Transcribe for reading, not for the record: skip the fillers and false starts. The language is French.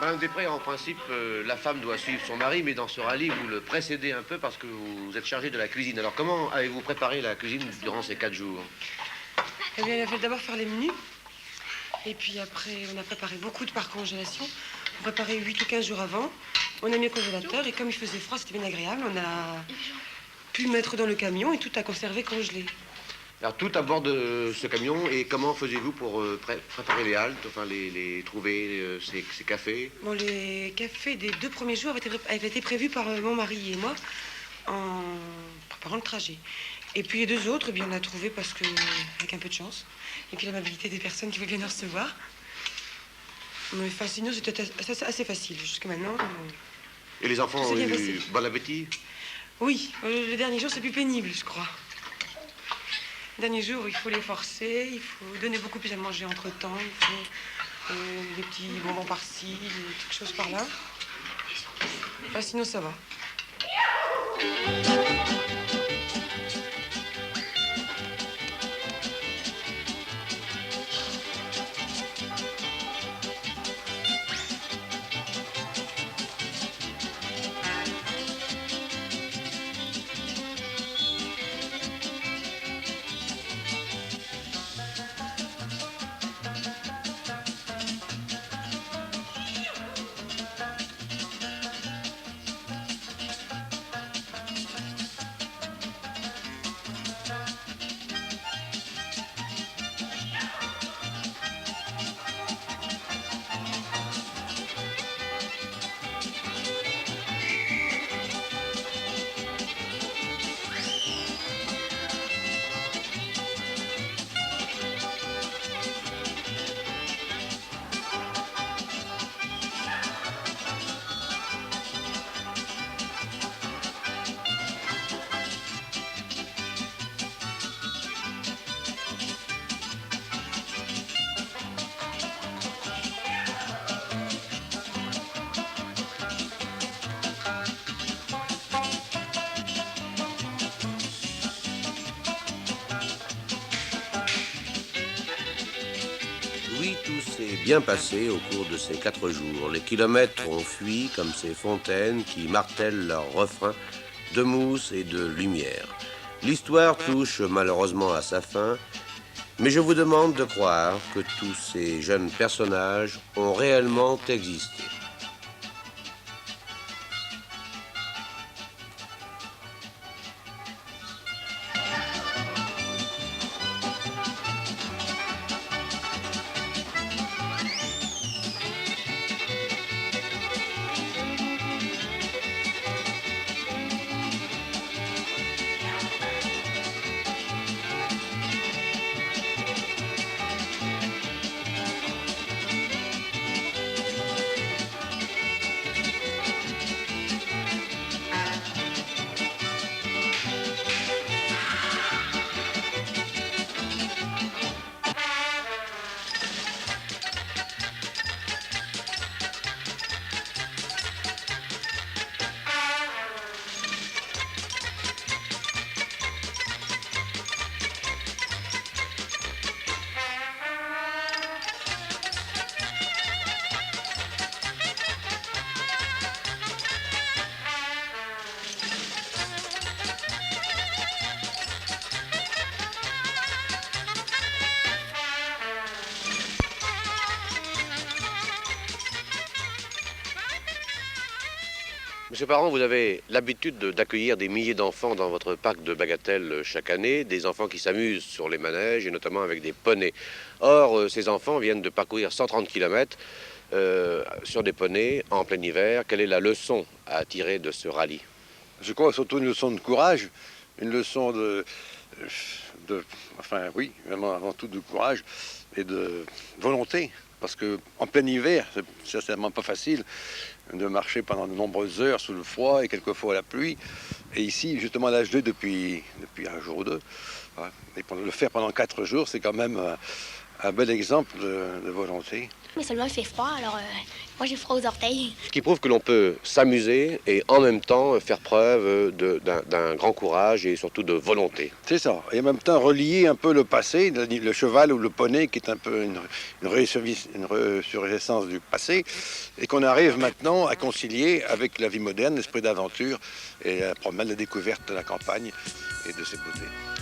Madame Després, en principe, la femme doit suivre son mari, mais dans ce rallye, vous le précédez un peu parce que vous êtes chargé de la cuisine. Alors, comment avez-vous préparé la cuisine durant ces 4 jours? Eh bien, il a fallu d'abord faire les menus. Et puis après, on a préparé beaucoup de par congélation. On préparait 8 ou 15 jours avant. On a mis au congélateur et comme il faisait froid, c'était bien agréable. On a pu le mettre dans le camion et tout a conservé congelé. Alors, tout à bord de ce camion, et comment faisiez-vous pour préparer les haltes, enfin, les trouver, ces cafés? Bon, les cafés des 2 premiers jours avaient été prévus par mon mari et moi en préparant le trajet. Et puis les 2 autres, eh bien, on a trouvé parce que, avec un peu de chance. Et puis l'amabilité des personnes qui voulaient bien nous recevoir. Mais enfin, sinon, c'était assez facile. Jusqu'à maintenant. Et les enfants Tout ont s'est bien eu passé. bon appétit? Oui, le dernier jour, c'est plus pénible, je crois. Le dernier jour, il faut les forcer, il faut donner beaucoup plus à manger entre-temps, il faut des petits bonbons par-ci, des petites choses par-là. Enfin, sinon, ça va. Oui, tout s'est bien passé au cours de ces 4 jours. Les kilomètres ont fui comme ces fontaines qui martèlent leur refrain de mousse et de lumière. L'histoire touche malheureusement à sa fin, mais je vous demande de croire que tous ces jeunes personnages ont réellement existé. Monsieur Parent, vous avez l'habitude d'accueillir des milliers d'enfants dans votre parc de Bagatelle chaque année, des enfants qui s'amusent sur les manèges et notamment avec des poneys. Or, ces enfants viennent de parcourir 130 km sur des poneys en plein hiver. Quelle est la leçon à tirer de ce rallye? Je crois surtout une leçon de courage, une leçon enfin oui, vraiment avant tout de courage et de volonté. Parce qu'en plein hiver, c'est certainement pas facile de marcher pendant de nombreuses heures sous le froid et quelquefois la pluie. Et ici, justement, à l'H2 depuis un jour ou deux. Voilà. Et pour le faire pendant 4 jours, c'est quand même Un bel exemple de volonté. Mais seulement il fait froid, alors moi j'ai froid aux orteils. Ce qui prouve que l'on peut s'amuser et en même temps faire preuve d'un grand courage et surtout de volonté. C'est ça. Et en même temps, relier un peu le passé, le cheval ou le poney, qui est un peu une ressurgissance du passé, et qu'on arrive maintenant à concilier avec la vie moderne, l'esprit d'aventure et la promenade, la découverte de la campagne et de ses beautés.